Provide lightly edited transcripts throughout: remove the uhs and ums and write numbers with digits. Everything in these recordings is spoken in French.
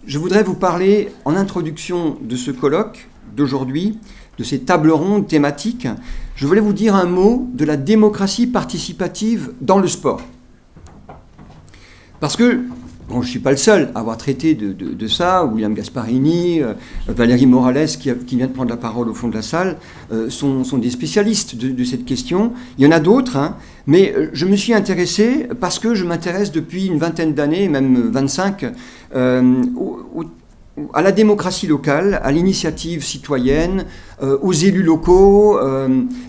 Je voudrais vous parler, en introduction de ce colloque d'aujourd'hui, de ces tables rondes thématiques, je voulais vous dire un mot de la démocratie participative dans le sport. Parce que, bon, je ne suis pas le seul à avoir traité de ça, William Gasparini, Valérie Morales, qui vient de prendre la parole au fond de la salle, sont des spécialistes de cette question. Il y en a d'autres, hein, mais je me suis intéressé, parce que je m'intéresse depuis une vingtaine d'années, même 25, à la démocratie locale, à l'initiative citoyenne, aux élus locaux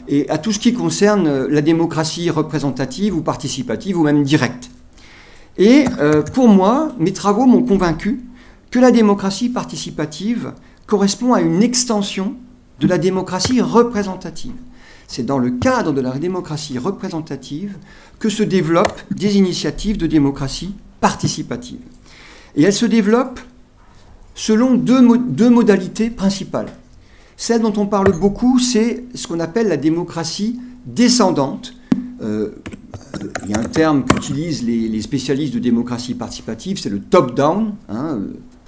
et à tout ce qui concerne la démocratie représentative ou participative ou même directe. Et pour moi, mes travaux m'ont convaincu que la démocratie participative correspond à une extension de la démocratie représentative. C'est dans le cadre de la démocratie représentative que se développent des initiatives de démocratie participative. Et elles se développent selon deux modalités principales. Celle dont on parle beaucoup, c'est ce qu'on appelle la démocratie descendante. Il y a un terme qu'utilisent les spécialistes de démocratie participative, c'est le top-down, hein,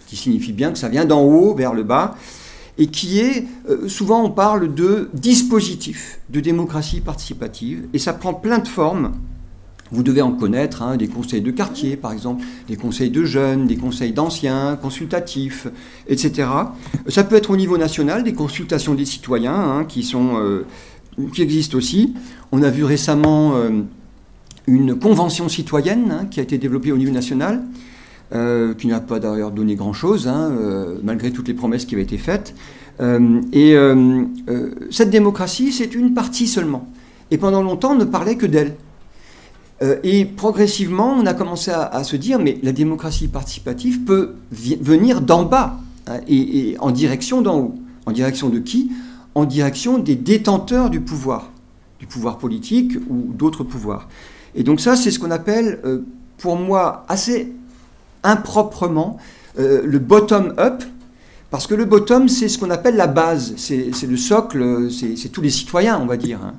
qui signifie bien que ça vient d'en haut vers le bas, et qui est, souvent on parle de dispositif de démocratie participative, et ça prend plein de formes. Vous devez en connaître, hein, des conseils de quartier, par exemple, des conseils de jeunes, des conseils d'anciens, consultatifs, etc. Ça peut être au niveau national, des consultations des citoyens, hein, qui existent aussi. On a vu récemment une convention citoyenne, hein, qui a été développée au niveau national, qui n'a pas d'ailleurs donné grand-chose, hein, malgré toutes les promesses qui avaient été faites. Cette démocratie, c'est une partie seulement. Et pendant longtemps, on ne parlait que d'elle. Et progressivement, on a commencé à se dire, mais la démocratie participative peut venir d'en bas, hein, et en direction d'en haut. En direction de qui? En direction des détenteurs du pouvoir politique ou d'autres pouvoirs. Et donc ça, c'est ce qu'on appelle, pour moi, assez improprement, le bottom-up, parce que le bottom, c'est ce qu'on appelle la base, c'est le socle, c'est tous les citoyens, on va dire. Hein.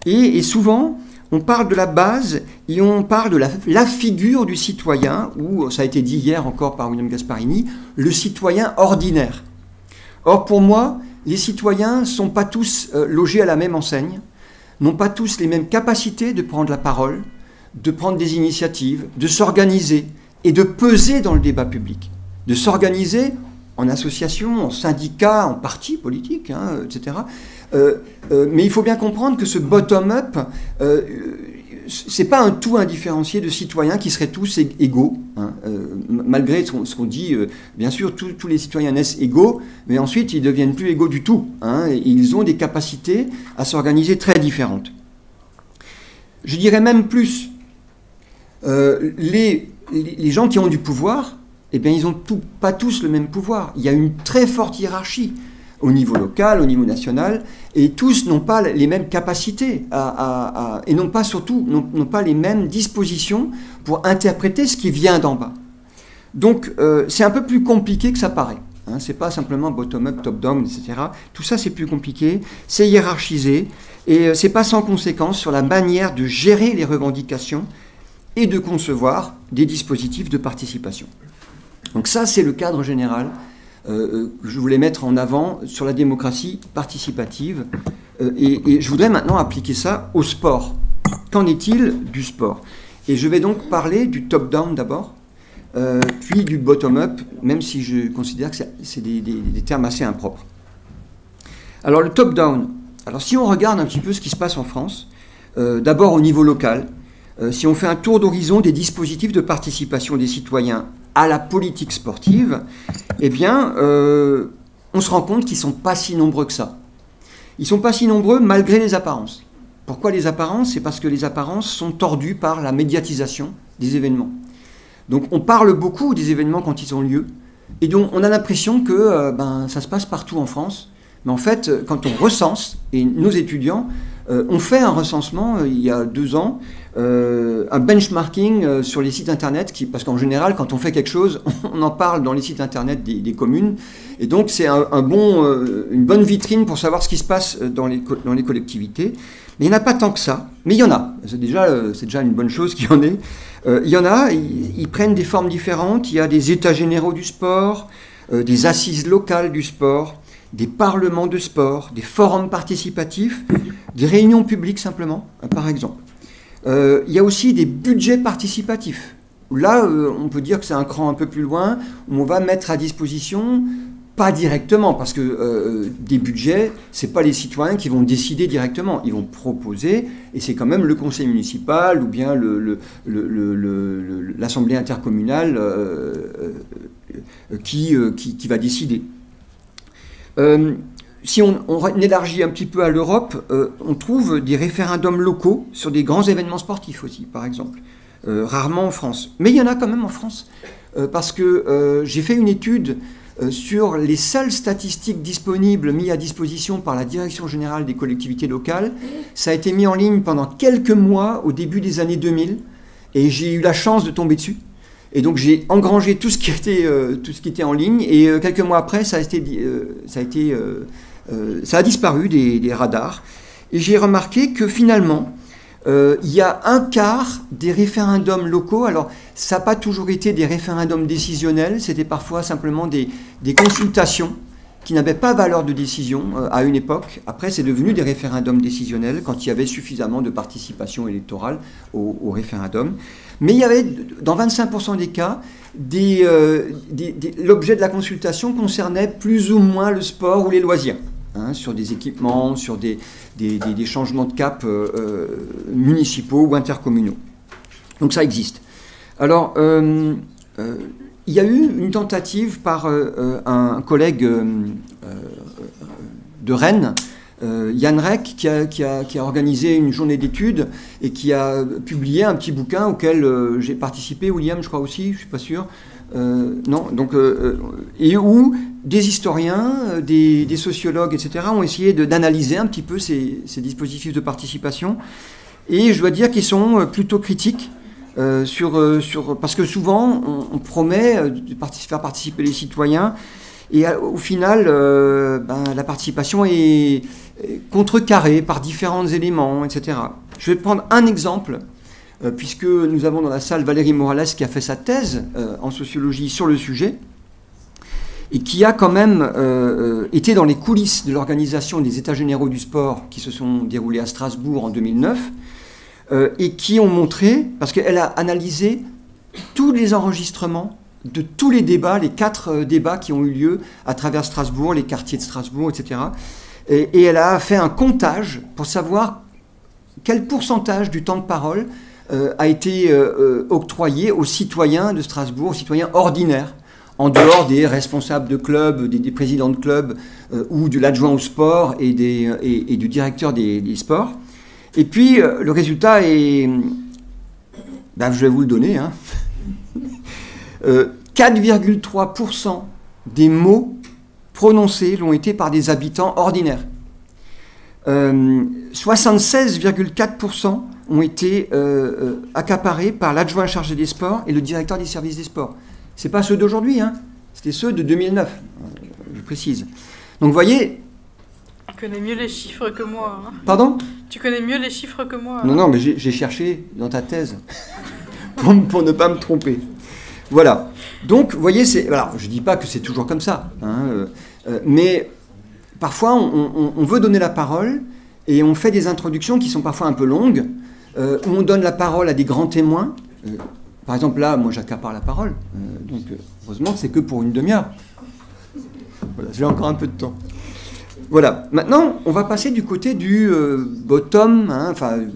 Et souvent, on parle de la base et on parle de la figure du citoyen, ou ça a été dit hier encore par William Gasparini, le citoyen ordinaire. Or, pour moi, les citoyens ne sont pas tous logés à la même enseigne, n'ont pas tous les mêmes capacités de prendre la parole, de prendre des initiatives, de s'organiser et de peser dans le débat public, de s'organiser en association, en syndicat, en parti politique, hein, etc. Mais il faut bien comprendre que ce bottom-up, c'est pas un tout indifférencié de citoyens qui seraient tous égaux, hein, malgré ce qu'on dit, bien sûr, tous les citoyens naissent égaux, mais ensuite ils deviennent plus égaux du tout, hein, et ils ont des capacités à s'organiser très différentes. Je dirais même plus, les gens qui ont du pouvoir, eh bien, ils n'ont pas tous le même pouvoir. Il y a une très forte hiérarchie au niveau local, au niveau national, et tous n'ont pas les mêmes capacités et n'ont pas les mêmes dispositions pour interpréter ce qui vient d'en bas. Donc, c'est un peu plus compliqué que ça paraît. Hein, c'est pas simplement bottom-up, top-down, etc. Tout ça, c'est plus compliqué, c'est hiérarchisé, et c'est pas sans conséquence sur la manière de gérer les revendications et de concevoir des dispositifs de participation. Donc ça, c'est le cadre général que je voulais mettre en avant sur la démocratie participative. Et je voudrais maintenant appliquer ça au sport. Qu'en est-il du sport? Et je vais donc parler du top-down d'abord, puis du bottom-up, même si je considère que c'est des termes assez impropres. Alors le top-down, alors si on regarde un petit peu ce qui se passe en France, d'abord au niveau local, si on fait un tour d'horizon des dispositifs de participation des citoyens à la politique sportive, eh bien, on se rend compte qu'ils ne sont pas si nombreux que ça. Ils ne sont pas si nombreux malgré les apparences. Pourquoi les apparences? C'est parce que les apparences sont tordues par la médiatisation des événements. Donc on parle beaucoup des événements quand ils ont lieu, et donc on a l'impression que ça se passe partout en France. Mais en fait, quand on recense, et nos étudiants ont fait un recensement il y a 2 ans, un benchmarking sur les sites internet, parce qu'en général, quand on fait quelque chose, on en parle dans les sites internet des communes, et donc c'est une bonne vitrine pour savoir ce qui se passe dans les collectivités. Mais il n'y en a pas tant que ça, mais il y en a. C'est déjà une bonne chose qu'il y en ait. Il y en a, ils prennent des formes différentes. Il y a des états généraux du sport, des assises locales du sport, des parlements de sport, des forums participatifs, des réunions publiques simplement, par exemple. Il y a aussi des budgets participatifs. Là, on peut dire que c'est un cran un peu plus loin, où on va mettre à disposition, pas directement, parce que des budgets, ce n'est pas les citoyens qui vont décider directement. Ils vont proposer, et c'est quand même le conseil municipal ou bien l'assemblée intercommunale qui va décider. Si on élargit un petit peu à l'Europe, on trouve des référendums locaux sur des grands événements sportifs aussi, par exemple. Rarement en France. Mais il y en a quand même en France. Parce que j'ai fait une étude sur les seules statistiques disponibles mises à disposition par la Direction générale des collectivités locales. Ça a été mis en ligne pendant quelques mois au début des années 2000. Et j'ai eu la chance de tomber dessus. Et donc j'ai engrangé tout ce qui était en ligne. Et quelques mois après, ça a disparu des radars. Et j'ai remarqué que finalement, il y a un quart des référendums locaux. Alors, ça n'a pas toujours été des référendums décisionnels, c'était parfois simplement des consultations qui n'avaient pas valeur de décision à une époque. Après, c'est devenu des référendums décisionnels quand il y avait suffisamment de participation électorale au référendum. Mais il y avait, dans 25% des cas, l'objet de la consultation concernait plus ou moins le sport ou les loisirs. Sur des équipements, sur des changements de cap municipaux ou intercommunaux. Donc ça existe. Alors, il y a eu une tentative par un collègue de Rennes, Yann Rek, qui a organisé une journée d'études et qui a publié un petit bouquin auquel j'ai participé, William, je crois aussi, je ne suis pas sûr. Non, donc, et où des historiens, des sociologues, etc., ont essayé d'analyser un petit peu ces dispositifs de participation. Et je dois dire qu'ils sont plutôt critiques parce que souvent, on promet de faire participer les citoyens, et au final, la participation est contrecarrée par différents éléments, etc. Je vais prendre un exemple. Puisque nous avons dans la salle Valérie Morales qui a fait sa thèse en sociologie sur le sujet et qui a quand même été dans les coulisses de l'organisation des États généraux du sport qui se sont déroulés à Strasbourg en 2009 et qui ont montré, parce qu'elle a analysé tous les enregistrements de tous les débats, les 4 débats qui ont eu lieu à travers Strasbourg, les quartiers de Strasbourg, etc. Et elle a fait un comptage pour savoir quel pourcentage du temps de parole a été octroyé aux citoyens de Strasbourg, aux citoyens ordinaires, en dehors des responsables de clubs, des présidents de clubs ou de l'adjoint au sport et du directeur des sports. Et puis, le résultat est... je vais vous le donner. 4,3% des mots prononcés l'ont été par des habitants ordinaires. 76,4% ont été accaparés par l'adjoint chargé des sports et le directeur des services des sports. Ce n'est pas ceux d'aujourd'hui, c'était ceux de 2009, je précise. Donc vous voyez... Tu connais mieux les chiffres que moi. Pardon ? Tu connais mieux les chiffres que moi. Non, mais j'ai cherché dans ta thèse pour ne pas me tromper. Voilà. Donc vous voyez, alors, je ne dis pas que c'est toujours comme ça, mais parfois on veut donner la parole et on fait des introductions qui sont parfois un peu longues, où on donne la parole à des grands témoins. Par exemple, là, moi, j'accapare la parole. Donc, heureusement que c'est que pour une demi-heure. Voilà, j'ai encore un peu de temps. Voilà. Maintenant, on va passer du côté du bottom,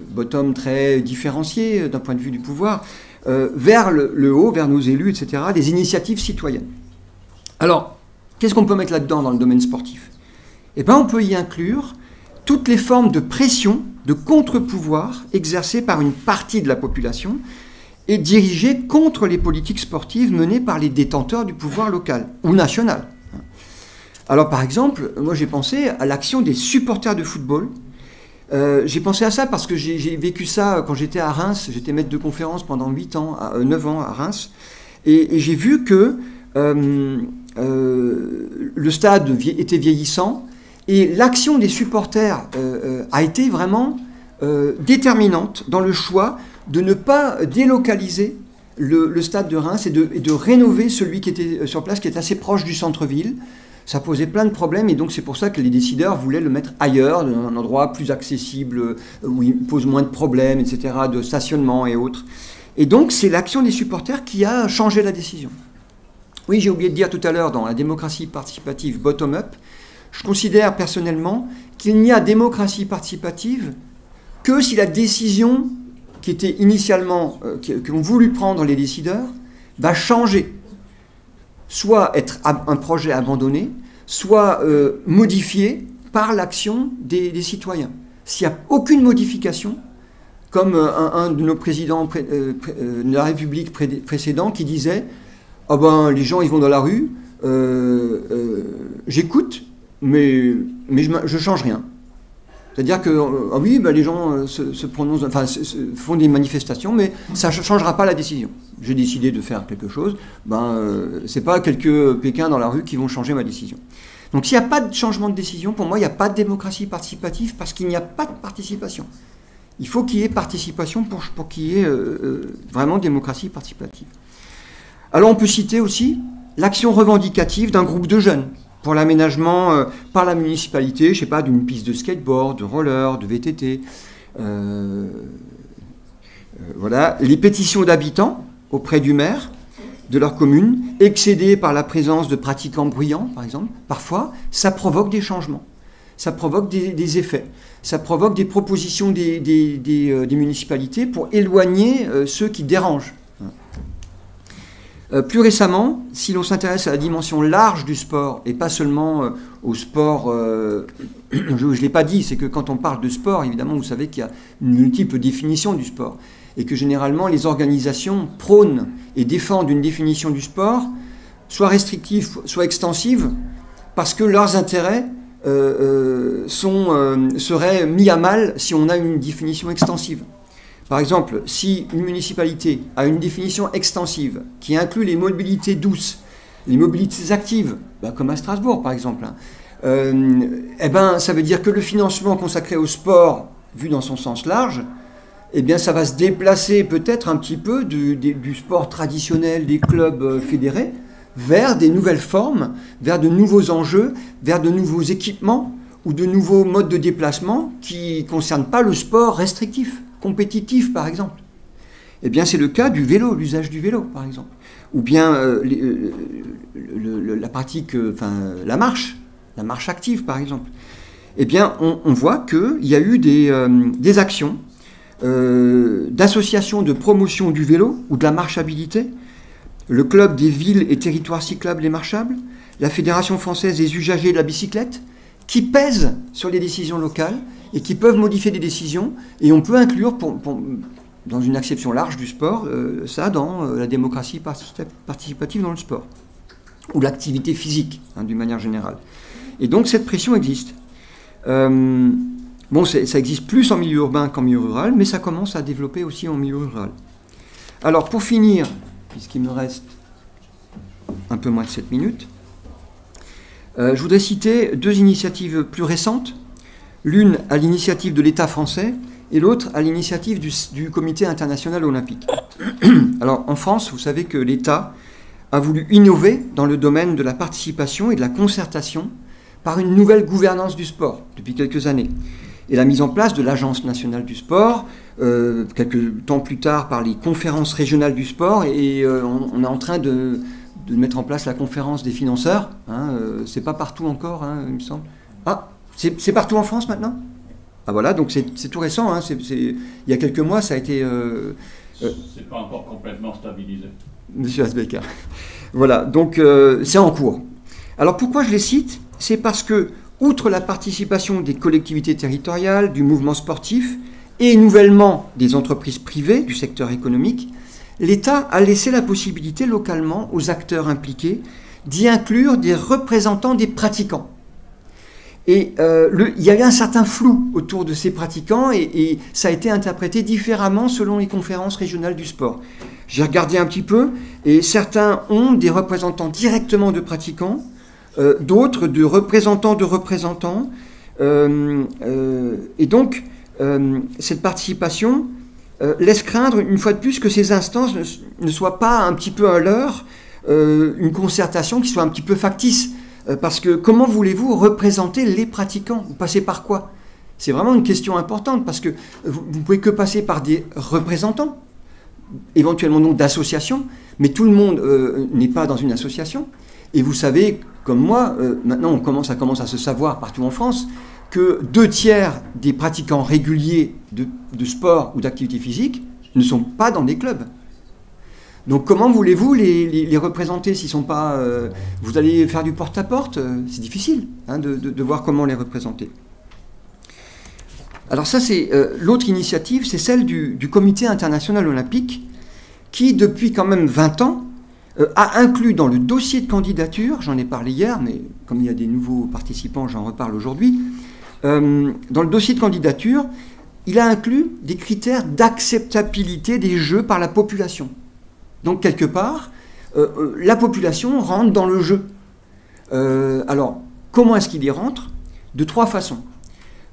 bottom très différencié d'un point de vue du pouvoir, vers le haut, vers nos élus, etc., des initiatives citoyennes. Alors, qu'est-ce qu'on peut mettre là-dedans dans le domaine sportif ? Eh bien, on peut y inclure toutes les formes de pression, de contre-pouvoir exercées par une partie de la population et dirigées contre les politiques sportives menées par les détenteurs du pouvoir local ou national. Alors par exemple, moi j'ai pensé à l'action des supporters de football J'ai pensé à ça parce que j'ai vécu ça quand j'étais à Reims. J'étais maître de conférence pendant 9 ans à Reims. Et j'ai vu que le stade était vieillissant et l'action des supporters a été vraiment déterminante dans le choix de ne pas délocaliser le stade de Reims et de rénover celui qui était sur place, qui est assez proche du centre-ville. Ça posait plein de problèmes et donc c'est pour ça que les décideurs voulaient le mettre ailleurs, dans un endroit plus accessible, où il pose moins de problèmes, etc., de stationnement et autres. Et donc c'est l'action des supporters qui a changé la décision. Oui, j'ai oublié de dire tout à l'heure, dans la démocratie participative bottom-up, je considère personnellement qu'il n'y a démocratie participative que si la décision qui était initialement, qu'ont voulu prendre les décideurs, va changer. Soit être un projet abandonné, soit modifié par l'action des citoyens. S'il n'y a aucune modification, comme un de nos présidents de la République précédent qui disait « Ah ben, les gens, ils vont dans la rue, j'écoute, mais je ne change rien. » C'est-à-dire que, ah oui, ben les gens se prononcent, enfin, font des manifestations, mais ça ne changera pas la décision. J'ai décidé de faire quelque chose, ce n'est pas quelques Pékins dans la rue qui vont changer ma décision. Donc s'il n'y a pas de changement de décision, pour moi, il n'y a pas de démocratie participative parce qu'il n'y a pas de participation. Il faut qu'il y ait participation pour qu'il y ait vraiment démocratie participative. Alors on peut citer aussi l'action revendicative d'un groupe de jeunes pour l'aménagement par la municipalité, je ne sais pas, d'une piste de skateboard, de roller, de VTT. Voilà. Les pétitions d'habitants auprès du maire de leur commune, excédées par la présence de pratiquants bruyants, par exemple, parfois, ça provoque des changements, ça provoque des effets, ça provoque des propositions des municipalités pour éloigner ceux qui dérangent. Plus récemment, si l'on s'intéresse à la dimension large du sport, et pas seulement au sport, je ne l'ai pas dit, c'est que quand on parle de sport, évidemment, vous savez qu'il y a une multiple définition du sport, et que généralement les organisations prônent et défendent une définition du sport, soit restrictive, soit extensive, parce que leurs intérêts seraient mis à mal si on a une définition extensive. Par exemple, si une municipalité a une définition extensive qui inclut les mobilités douces, les mobilités actives, comme à Strasbourg par exemple, eh ben, ça veut dire que le financement consacré au sport, vu dans son sens large, eh bien, ça va se déplacer peut-être un petit peu du sport traditionnel des clubs fédérés vers des nouvelles formes, vers de nouveaux enjeux, vers de nouveaux équipements ou de nouveaux modes de déplacement qui ne concernent pas le sport restrictif, compétitif par exemple. Eh bien, c'est le cas du vélo, l'usage du vélo par exemple. Ou bien la pratique, la marche active par exemple. Eh bien, on voit qu'il y a eu des actions d'associations de promotion du vélo ou de la marchabilité, le Club des villes et territoires cyclables et marchables, la Fédération française des usagers de la bicyclette, qui pèsent sur les décisions locales et qui peuvent modifier des décisions, et on peut inclure, dans une acception large du sport, ça dans la démocratie participative dans le sport, ou l'activité physique, d'une manière générale. Et donc cette pression existe. Bon, ça existe plus en milieu urbain qu'en milieu rural, mais ça commence à développer aussi en milieu rural. Alors pour finir, puisqu'il me reste un peu moins de 7 minutes, je voudrais citer deux initiatives plus récentes, l'une à l'initiative de l'État français et l'autre à l'initiative du Comité international olympique. Alors en France, vous savez que l'État a voulu innover dans le domaine de la participation et de la concertation par une nouvelle gouvernance du sport depuis quelques années. Et la mise en place de l'Agence nationale du sport, quelques temps plus tard par les conférences régionales du sport, et on est en train de mettre en place la conférence des financeurs. C'est pas partout encore, il me semble. Ah, c'est partout en France maintenant ? Ah voilà, donc c'est tout récent. Il y a quelques mois, ça a été... c'est pas encore complètement stabilisé. Monsieur Asbecker. Voilà, donc c'est en cours. Alors pourquoi je les cite ? C'est parce que, outre la participation des collectivités territoriales, du mouvement sportif et nouvellement des entreprises privées du secteur économique, l'État a laissé la possibilité localement aux acteurs impliqués d'y inclure des représentants des pratiquants. Et il y avait un certain flou autour de ces pratiquants et ça a été interprété différemment selon les conférences régionales du sport. J'ai regardé un petit peu et certains ont des représentants directement de pratiquants, d'autres de représentants de représentants. Et donc, cette participation laisse craindre une fois de plus que ces instances ne soient pas un petit peu un leurre, une concertation qui soit un petit peu factice. Parce que comment voulez-vous représenter les pratiquants? Vous passez par quoi? C'est vraiment une question importante parce que vous ne pouvez que passer par des représentants, éventuellement donc d'associations, mais tout le monde n'est pas dans une association. Et vous savez, comme moi, maintenant ça commence à se savoir partout en France, que 2/3 des pratiquants réguliers de sport ou d'activité physique ne sont pas dans des clubs. Donc comment voulez-vous les représenter s'ils sont pas... vous allez faire du porte-à-porte, c'est difficile de voir comment les représenter. Alors ça, c'est l'autre initiative, c'est celle du Comité international olympique, qui depuis quand même 20 ans a inclus dans le dossier de candidature, j'en ai parlé hier, mais comme il y a des nouveaux participants, j'en reparle aujourd'hui, dans le dossier de candidature, il a inclus des critères d'acceptabilité des Jeux par la population. Donc, quelque part, la population rentre dans le jeu. Alors, comment est-ce qu'il y rentre? De 3 façons.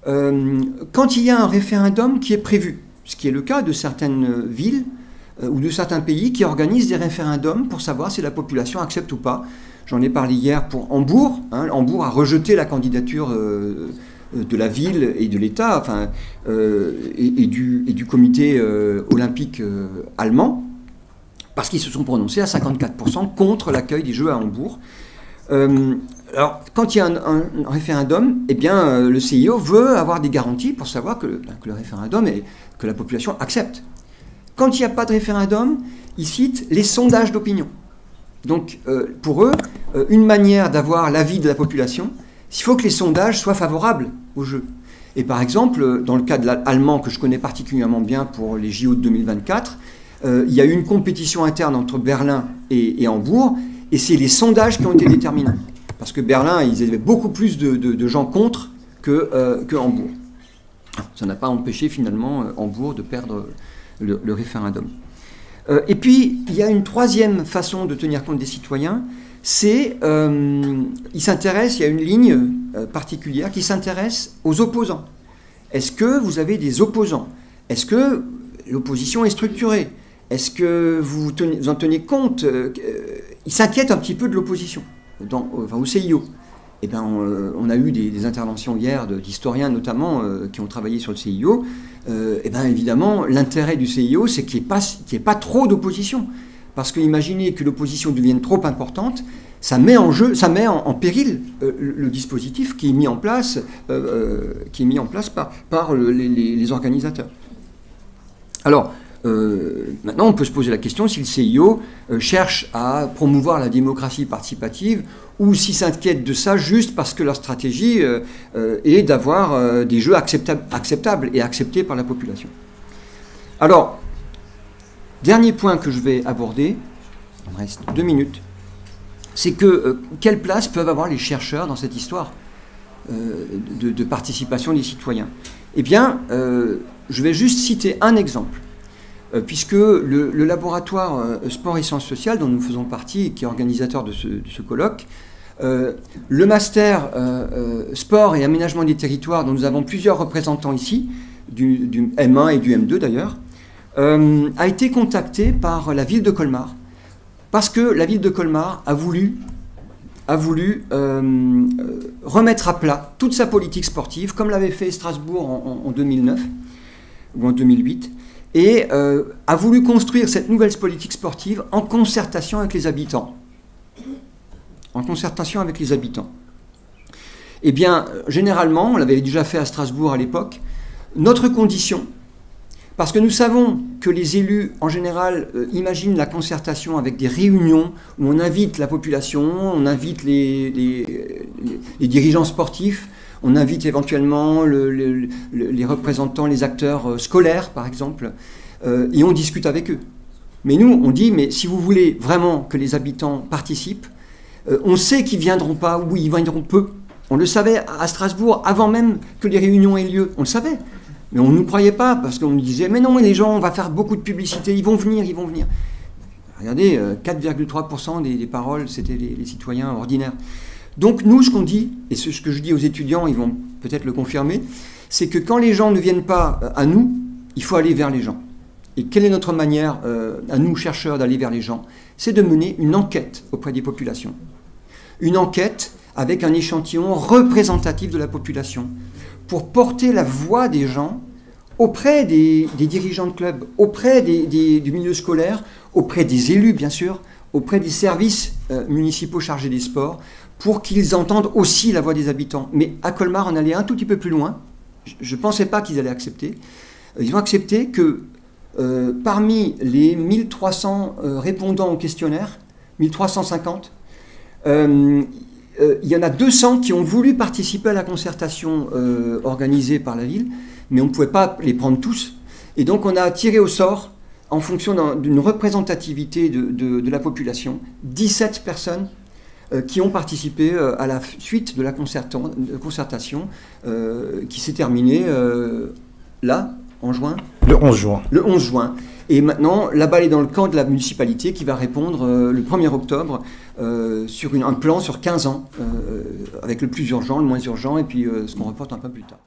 Quand il y a un référendum qui est prévu, ce qui est le cas de certaines villes ou de certains pays qui organisent des référendums pour savoir si la population accepte ou pas. J'en ai parlé hier pour Hambourg. Hambourg a rejeté la candidature de la ville et de l'État, enfin, et du comité olympique allemand, parce qu'ils se sont prononcés à 54% contre l'accueil des Jeux à Hambourg. Alors, quand il y a un référendum, eh bien, le CIO veut avoir des garanties pour savoir que le référendum et que la population accepte. Quand il n'y a pas de référendum, ils citent les sondages d'opinion. Donc, pour eux, une manière d'avoir l'avis de la population, il faut que les sondages soient favorables au jeu. Et par exemple, dans le cas de l'allemand que je connais particulièrement bien pour les JO de 2024, il y a eu une compétition interne entre Berlin et Hambourg, et c'est les sondages qui ont été déterminants. Parce que Berlin, ils avaient beaucoup plus de gens contre que Hambourg. Ça n'a pas empêché finalement Hambourg de perdre le référendum. Et puis, il y a une troisième façon de tenir compte des citoyens, c'est, il y a une ligne particulière qui s'intéresse aux opposants. Est-ce que vous avez des opposants? Est-ce que l'opposition est structurée? Est-ce que vous en tenez compte? Ils s'inquiètent un petit peu de l'opposition, au CIO. Eh bien, on a eu des interventions hier d'historiens notamment qui ont travaillé sur le CIO. Eh bien, évidemment, l'intérêt du CIO, c'est qu'il n'y ait pas trop d'opposition. Parce que imaginez que l'opposition devienne trop importante, ça met en péril le dispositif qui est mis en place, par les organisateurs. Alors, maintenant, on peut se poser la question si le CIO cherche à promouvoir la démocratie participative ou s'il s'inquiète de ça juste parce que leur stratégie est d'avoir des jeux acceptables et acceptés par la population. Alors, dernier point que je vais aborder, il me reste 2 minutes, c'est que quelle place peuvent avoir les chercheurs dans cette histoire de participation des citoyens? Eh bien, je vais juste citer un exemple. Puisque le laboratoire Sport et Sciences Sociales, dont nous faisons partie, qui est organisateur de ce colloque, le master Sport et Aménagement des Territoires, dont nous avons plusieurs représentants ici, du M1 et du M2 d'ailleurs, a été contacté par la ville de Colmar, parce que la ville de Colmar a voulu remettre à plat toute sa politique sportive, comme l'avait fait Strasbourg en 2009 ou en 2008, et a voulu construire cette nouvelle politique sportive en concertation avec les habitants. En concertation avec les habitants. Eh bien, généralement, on l'avait déjà fait à Strasbourg à l'époque, notre condition, parce que nous savons que les élus, en général, imaginent la concertation avec des réunions où on invite la population, on invite les dirigeants sportifs, on invite éventuellement les représentants, les acteurs scolaires, par exemple, et on discute avec eux. Mais nous, on dit, mais si vous voulez vraiment que les habitants participent, on sait qu'ils ne viendront pas ou ils viendront peu. On le savait à Strasbourg avant même que les réunions aient lieu. On le savait. Mais on ne nous croyait pas parce qu'on nous disait « Mais non, les gens, on va faire beaucoup de publicité, ils vont venir, ils vont venir. » Regardez, 4,3% des paroles, c'était les citoyens ordinaires. Donc nous, ce qu'on dit, et ce que je dis aux étudiants, ils vont peut-être le confirmer, c'est que quand les gens ne viennent pas à nous, il faut aller vers les gens. Et quelle est notre manière, à nous, chercheurs, d'aller vers les gens? C'est de mener une enquête auprès des populations. Une enquête avec un échantillon représentatif de la population, pour porter la voix des gens auprès des dirigeants de clubs, auprès du milieu scolaire, auprès des élus, bien sûr, auprès des services municipaux chargés des sports, pour qu'ils entendent aussi la voix des habitants. Mais à Colmar, on allait un tout petit peu plus loin. Je ne pensais pas qu'ils allaient accepter. Ils ont accepté que parmi les 1300 répondants au questionnaire, 1350, il y en a 200 qui ont voulu participer à la concertation organisée par la ville, mais on ne pouvait pas les prendre tous. Et donc on a tiré au sort, en fonction d'une représentativité de la population, 17 personnes qui ont participé à la suite de la concertation qui s'est terminée là, en juin. Le 11 juin. Le 11 juin. Et maintenant, la balle est dans le camp de la municipalité qui va répondre le 1er octobre sur un plan sur 15 ans, avec le plus urgent, le moins urgent, et puis ce qu'on reporte un peu plus tard.